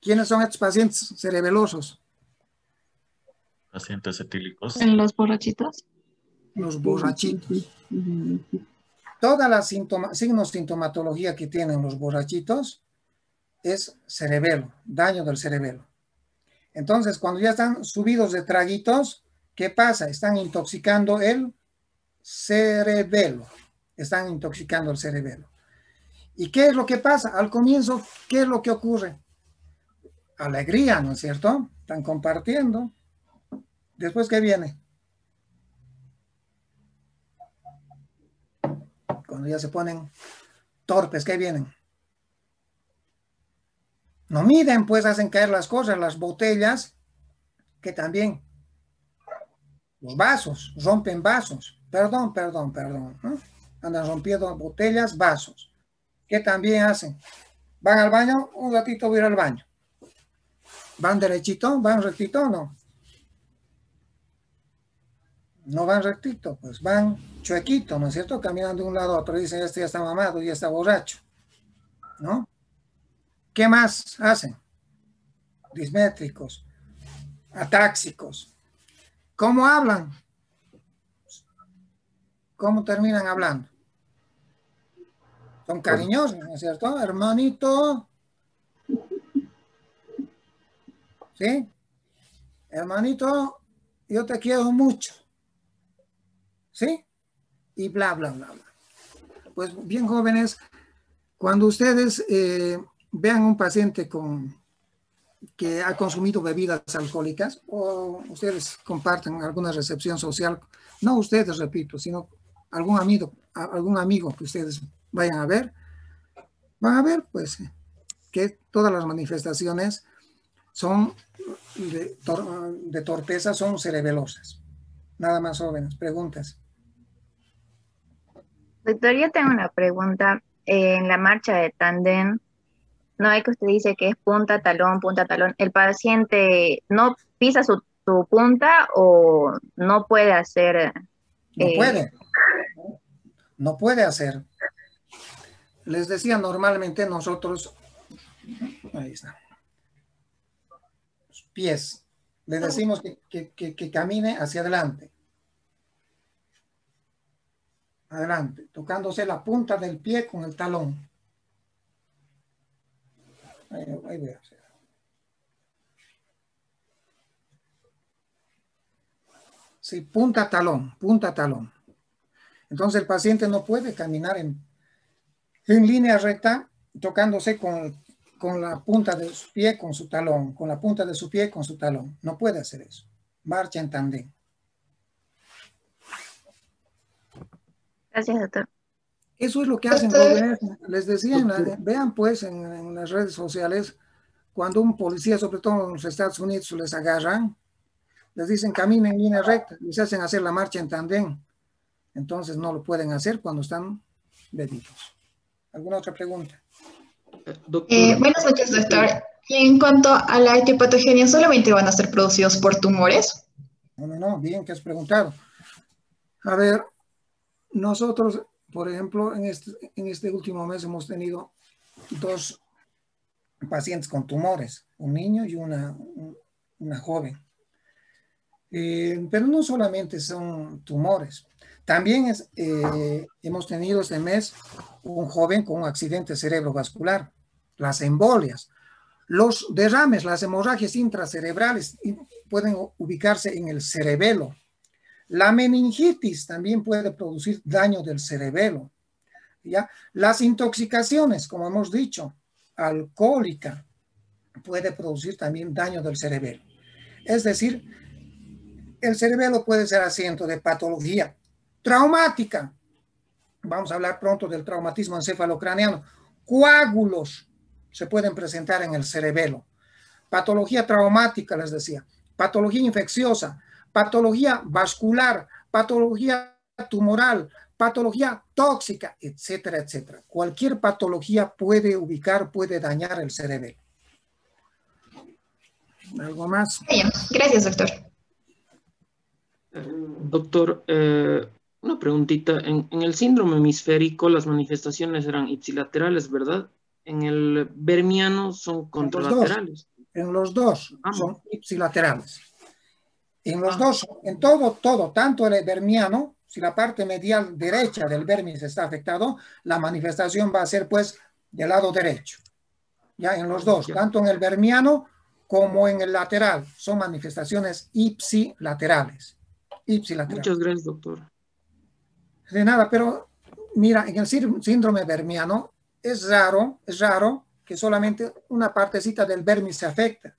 ¿Quiénes son estos pacientes cerebelosos? pacientes etílicos. ¿En los borrachitos? Los borrachitos. Toda la signos sintomatología que tienen los borrachitos es cerebelo, daño del cerebelo. Entonces, cuando ya están subidos de traguitos, ¿qué pasa? Están intoxicando el cerebelo. Están intoxicando el cerebelo. ¿Y qué es lo que pasa? Al comienzo, ¿qué es lo que ocurre? Alegría, ¿no es cierto? Están compartiendo. Después, ¿qué viene? Cuando ya se ponen torpes, ¿qué vienen? No miden, pues hacen caer las cosas, las botellas, que también, los vasos, rompen vasos. Perdón. ¿No? Andan rompiendo botellas, vasos. ¿Qué también hacen? ¿Van al baño? Un ratito voy a ir al baño. ¿Van derechito? ¿Van rectito o no? No van rectito, pues van chuequito, ¿no es cierto? Caminando de un lado a otro. Dicen, este ya está mamado, ya está borracho. ¿No? ¿Qué más hacen? Dismétricos, atáxicos. ¿Cómo hablan? ¿Cómo terminan hablando? Son cariñosos, ¿no es cierto? Hermanito. ¿Sí? Hermanito, yo te quiero mucho. ¿Sí? Y bla, bla, bla, bla. Pues bien, jóvenes, cuando ustedes vean un paciente que ha consumido bebidas alcohólicas o ustedes comparten alguna recepción social, no ustedes, repito, sino algún amigo que ustedes vayan a ver, van a ver pues que todas las manifestaciones son de torpeza, son cerebelosas. Nada más, jóvenes, preguntas. Doctor, yo tengo una pregunta. En la marcha de tándem, no hay que usted dice que es punta, talón, punta, talón. ¿El paciente no pisa su punta o no puede hacer? No puede. No puede hacer. Les decía, normalmente nosotros, ahí está, los pies, le decimos que camine hacia adelante. Adelante, tocándose la punta del pie con el talón. Ahí voy a hacer. Sí, punta talón, punta talón. Entonces el paciente no puede caminar en línea recta, tocándose con la punta de su pie con su talón, con la punta de su pie con su talón. No puede hacer eso. Marcha en tándem. Gracias, doctor. Eso es lo que hacen, jóvenes. Les decía, vean pues en las redes sociales, cuando un policía, sobre todo en los Estados Unidos, les agarran, les dicen caminen en línea recta, les hacen hacer la marcha en tándem. Entonces no lo pueden hacer cuando están bebidos. ¿Alguna otra pregunta? Buenas noches, doctor. Y en cuanto a la etiopatogenia, ¿solamente van a ser producidos por tumores? No, bien que has preguntado. A ver, nosotros, por ejemplo, en este último mes hemos tenido 2 pacientes con tumores, un niño y una joven. Pero no solamente son tumores, también hemos tenido este mes un joven con un accidente cerebrovascular, las embolias, los derrames, las hemorragias intracerebrales pueden ubicarse en el cerebelo. La meningitis también puede producir daño del cerebelo. ¿Ya? Las intoxicaciones, como hemos dicho, alcohólica, puede producir también daño del cerebelo. Es decir, el cerebelo puede ser asiento de patología traumática. Vamos a hablar pronto del traumatismo encefalocraneano. Coágulos se pueden presentar en el cerebelo. Patología traumática, les decía. Patología infecciosa, patología vascular, patología tumoral, patología tóxica, etcétera, etcétera. Cualquier patología puede puede dañar el cerebelo. ¿Algo más? Bien, gracias, doctor. Doctor, una preguntita. En el síndrome hemisférico las manifestaciones eran ipsilaterales, ¿verdad? En el bermiano son contralaterales. En los dos son ipsilaterales. En los dos, en todo, tanto el vermiano, si la parte medial derecha del vermis está afectado, la manifestación va a ser pues del lado derecho. Ya en los dos, tanto en el vermiano como en el lateral, son manifestaciones ipsilaterales. Muchas gracias, doctor. De nada, pero mira, en el síndrome vermiano es raro que solamente una partecita del vermis se afecta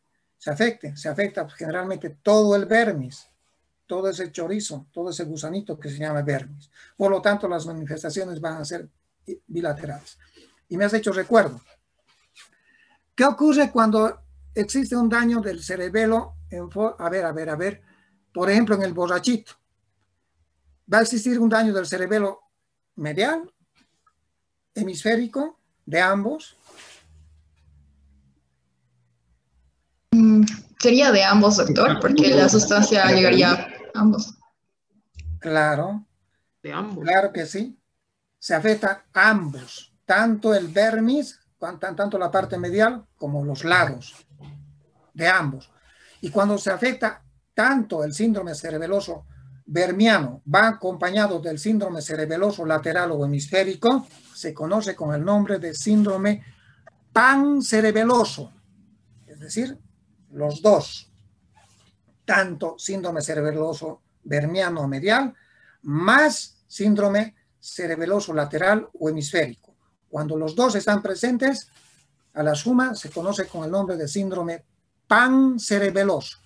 generalmente todo el vermis, todo ese chorizo, todo ese gusanito que se llama vermis. Por lo tanto, las manifestaciones van a ser bilaterales. Y me has hecho recuerdo. ¿Qué ocurre cuando existe un daño del cerebelo? A ver. Por ejemplo, en el borrachito. ¿Va a existir un daño del cerebelo medial, hemisférico, de ambos? Sería de ambos, doctor, porque la sustancia llegaría a ambos. Claro. De ambos. Claro que sí. Se afecta a ambos, tanto el vermis, tanto la parte medial como los lados, de ambos. Y cuando se afecta tanto el síndrome cerebeloso vermiano, va acompañado del síndrome cerebeloso lateral o hemisférico, se conoce con el nombre de síndrome pancerebeloso, es decir, los dos, tanto síndrome cerebeloso vermiano medial, más síndrome cerebeloso lateral o hemisférico. Cuando los dos están presentes, a la suma se conoce con el nombre de síndrome pancerebeloso.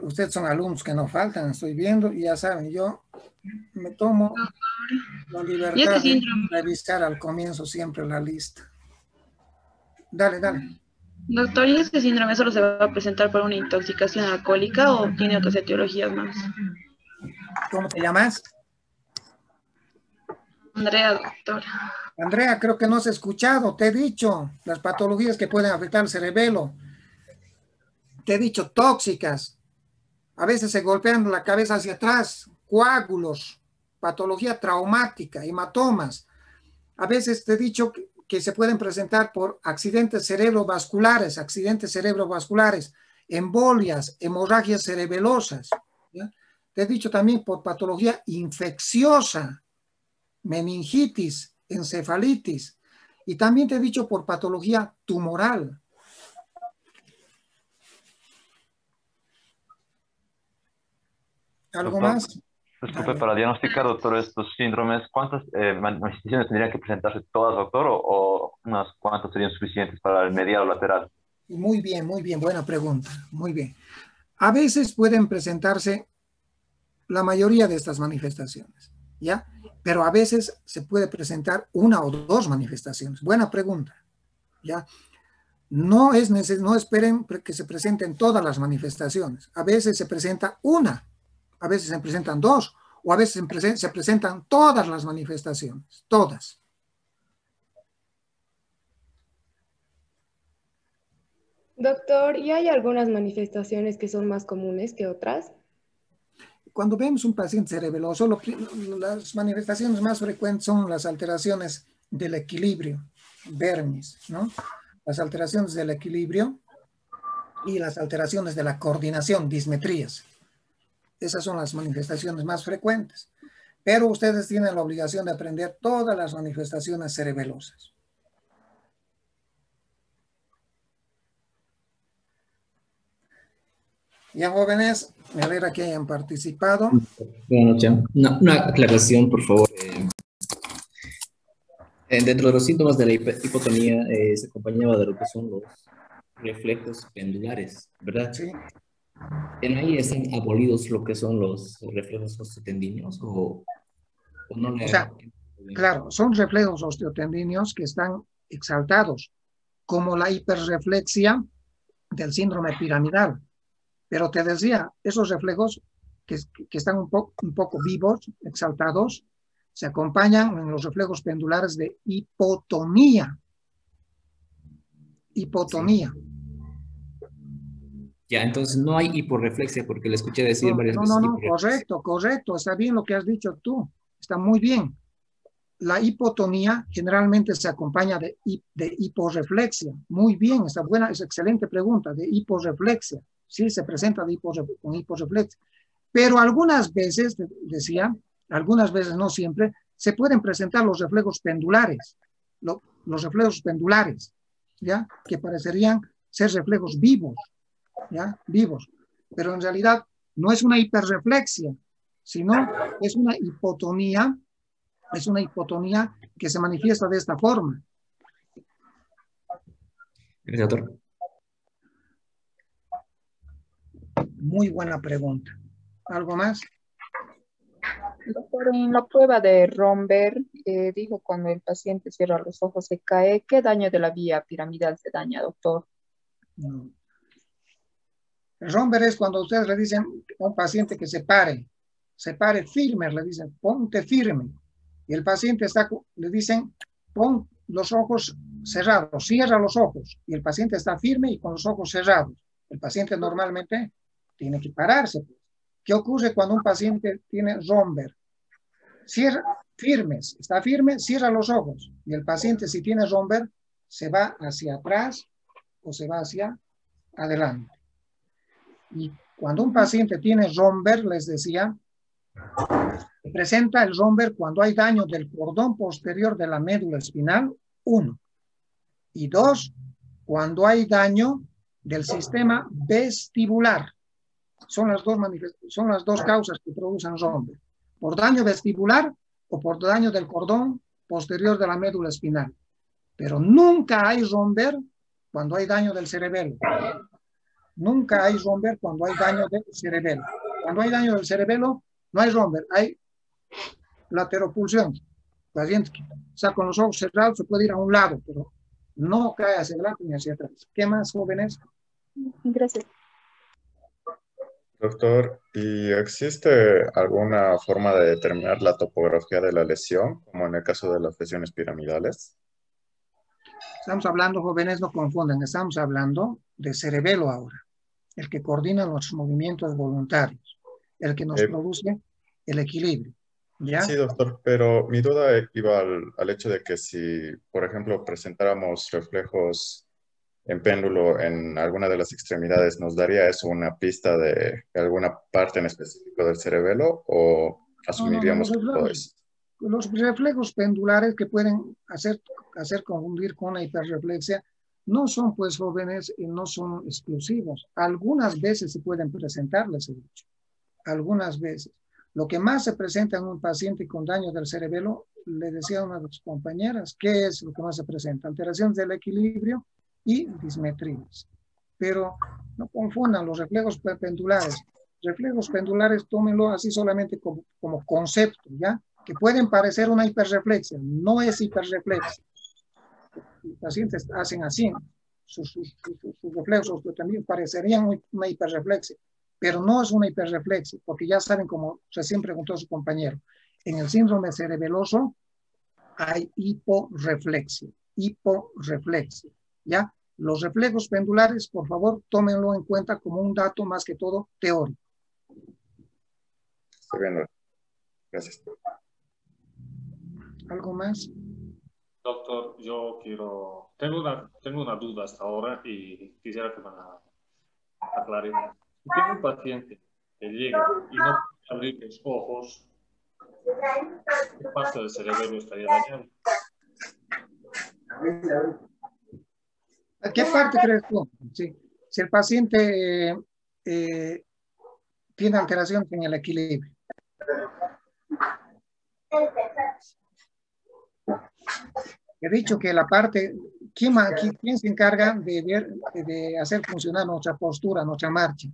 Ustedes son alumnos que no faltan, estoy viendo, y ya saben, yo me tomo la libertad de revisar al comienzo siempre la lista. Dale. Doctor, ¿y este síndrome solo se va a presentar por una intoxicación alcohólica o tiene otras etiologías más? ¿Cómo te llamas? Andrea, doctor. Andrea, creo que no has escuchado. Te he dicho las patologías que pueden afectar el cerebelo. Te he dicho tóxicas. A veces se golpean la cabeza hacia atrás, coágulos, patología traumática, hematomas. A veces te he dicho que se pueden presentar por accidentes cerebrovasculares, embolias, hemorragias cerebelosas. ¿Ya? Te he dicho también por patología infecciosa, meningitis, encefalitis. Y también te he dicho por patología tumoral. ¿Algo más? Disculpe, para diagnosticar, doctor, estos síndromes, ¿cuántas manifestaciones tendrían que presentarse todas, doctor, o unas cuantas serían suficientes para el medial o lateral? Muy bien, buena pregunta, muy bien. A veces pueden presentarse la mayoría de estas manifestaciones, ¿ya? Pero a veces se puede presentar una o dos manifestaciones. Buena pregunta, ¿ya? No esperen que se presenten todas las manifestaciones. A veces se presenta una, a veces se presentan dos, o a veces se presentan todas las manifestaciones, todas. Doctor, ¿y hay algunas manifestaciones que son más comunes que otras? Cuando vemos un paciente cerebeloso, las manifestaciones más frecuentes son las alteraciones del equilibrio, vermis, ¿no? Las alteraciones del equilibrio y las alteraciones de la coordinación, dismetrías. Esas son las manifestaciones más frecuentes. Pero ustedes tienen la obligación de aprender todas las manifestaciones cerebelosas. Ya, jóvenes, me alegra que hayan participado. Buenas noches. Una aclaración, por favor. Dentro de los síntomas de la hipotonía se acompañaba de lo que son los reflejos pendulares, ¿verdad? Sí. ¿En ahí están abolidos lo que son los reflejos osteotendíneos o no? O sea, claro, son reflejos osteotendíneos que están exaltados, como la hiperreflexia del síndrome piramidal. Pero te decía, esos reflejos que están un poco vivos, exaltados, se acompañan en los reflejos pendulares de hipotonía. Hipotonía. Sí. Ya, entonces no hay hiporreflexia, porque le escuché decir varias veces. No, correcto, está bien lo que has dicho tú, está muy bien. la hipotonía generalmente se acompaña de hiporreflexia. Muy bien, está buena, es excelente pregunta, de hiporreflexia. Sí, se presenta con hiporreflexia. Pero algunas veces, decía, algunas veces, no siempre, se pueden presentar los reflejos pendulares. Los reflejos pendulares, ¿ya? Que parecerían ser reflejos vivos, ¿ya? Vivos. Pero en realidad no es una hiperreflexia, sino es una hipotonía que se manifiesta de esta forma. Gracias, doctor. Muy buena pregunta. ¿Algo más? Doctor, en la prueba de Romberg dijo cuando el paciente cierra los ojos se cae. ¿Qué daño de la vía piramidal se daña, doctor? No. El Romberg es cuando ustedes le dicen a un paciente que se pare firme, le dicen ponte firme. Y el paciente le dicen pon los ojos cerrados, cierra los ojos. Y el paciente está firme y con los ojos cerrados. El paciente normalmente tiene que pararse. ¿Qué ocurre cuando un paciente tiene Romberg? Está firme, cierra los ojos. Y el paciente, si tiene Romberg, se va hacia atrás o se va hacia adelante. Y cuando un paciente tiene Romberg, les decía, se presenta el Romberg cuando hay daño del cordón posterior de la médula espinal, 1. Y 2, cuando hay daño del sistema vestibular. Son las dos causas que producen Romberg. Por daño vestibular o por daño del cordón posterior de la médula espinal. Pero nunca hay Romberg cuando hay daño del cerebelo. Nunca hay Romberg cuando hay daño del cerebelo. Cuando hay daño del cerebelo, no hay Romberg, hay lateropulsión. El paciente que está con los ojos cerrados se puede ir a un lado, pero no cae hacia adelante ni hacia atrás. ¿Qué más, jóvenes? Gracias. Doctor, ¿y existe alguna forma de determinar la topografía de la lesión, como en el caso de las lesiones piramidales? Estamos hablando, jóvenes, no confundan, estamos hablando de cerebelo ahora, el que coordina los movimientos voluntarios, el que nos produce el equilibrio. ¿Ya? Sí, doctor, pero mi duda iba al hecho de que si, por ejemplo, presentáramos reflejos en péndulo en alguna de las extremidades, ¿nos daría eso una pista de alguna parte en específico del cerebelo o asumiríamos que todo eso? Los reflejos pendulares que pueden hacer confundir con una hiperreflexia no son, pues, jóvenes, y no son exclusivos. Algunas veces se pueden presentar, les he dicho. Algunas veces. Lo que más se presenta en un paciente con daño del cerebelo, le decía a una de sus compañeras, ¿qué es lo que más se presenta? Alteraciones del equilibrio y dismetrías. Pero no confundan los reflejos pendulares. Reflejos pendulares, tómenlo así solamente como concepto, ¿ya? Que pueden parecer una hiperreflexia. No es hiperreflexia. Los pacientes hacen así. Sus reflejos también parecerían una hiperreflexia. Pero no es una hiperreflexia, porque ya saben, como recién preguntó su compañero, en el síndrome cerebeloso hay hiporreflexia. Hiporreflexia, ¿ya? Los reflejos pendulares, por favor, tómenlo en cuenta como un dato más que todo teórico. Estoy viendo. Gracias. ¿Algo más? Doctor, yo tengo una duda hasta ahora y quisiera que me la aclare. Si tengo un paciente que llega y no puede abrir los ojos, ¿qué parte del cerebro estaría dañado? ¿A qué parte crees tú? Sí. Si el paciente tiene alteraciones en el equilibrio. He dicho que la parte, ¿quién se encarga de hacer funcionar nuestra postura, nuestra marcha?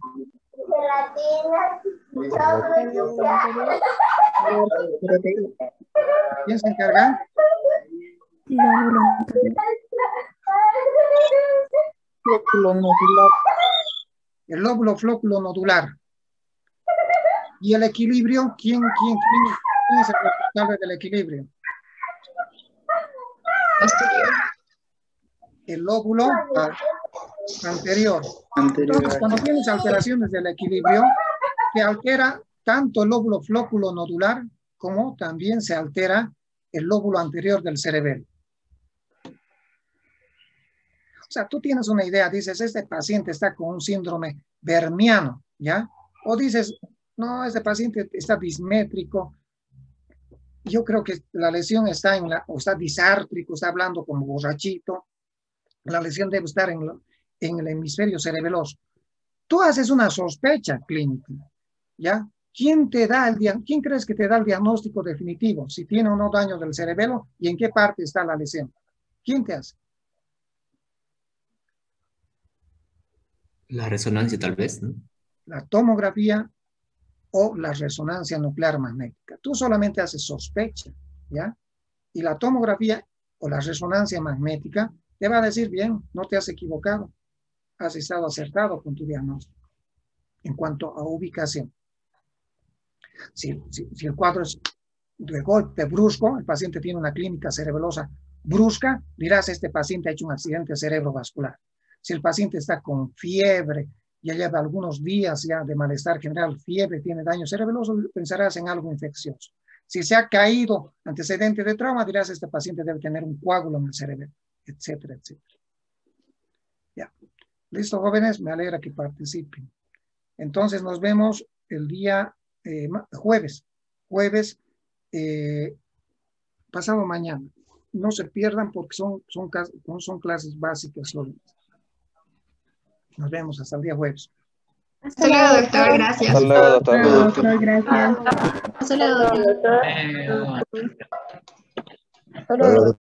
¿Quién se encarga? El lóbulo flóculo nodular. ¿Y el equilibrio? ¿Quién es el responsable del equilibrio? El lóbulo anterior. Entonces, cuando tienes alteraciones del equilibrio, se altera tanto el lóbulo flóculo nodular como también se altera el lóbulo anterior del cerebelo. O sea, tú tienes una idea, dices, este paciente está con un síndrome vermiano, ¿ya? O dices, no, este paciente está dismétrico. Yo creo que la lesión está o está disártrico, está hablando como borrachito. La lesión debe estar en el hemisferio cerebeloso. Tú haces una sospecha clínica, ¿ya? ¿Quién crees que te da el diagnóstico definitivo? Si tiene o no daño del cerebelo y en qué parte está la lesión. ¿Quién te hace? La resonancia tal vez, ¿no? La tomografía o la resonancia nuclear magnética. Tú solamente haces sospecha, ¿ya? Y la tomografía o la resonancia magnética te va a decir, bien, no te has equivocado, has estado acertado con tu diagnóstico en cuanto a ubicación. Si el cuadro es de golpe brusco, el paciente tiene una clínica cerebelosa brusca, dirás, este paciente ha hecho un accidente cerebrovascular. Si el paciente está con fiebre, ya lleva algunos días ya de malestar general, fiebre, tiene daño cerebeloso, pensarás en algo infeccioso. Si se ha caído antecedente de trauma, dirás, este paciente debe tener un coágulo en el cerebelo, etcétera, etcétera. Ya. Listo, jóvenes, me alegra que participen. Entonces nos vemos el día jueves, pasado mañana. No se pierdan porque son clases básicas solo. Nos vemos hasta el día jueves. Hasta luego, doctor. Gracias. Hasta luego, doctor. Hasta luego, doctor. Gracias. Hasta luego, doctor. Hasta luego.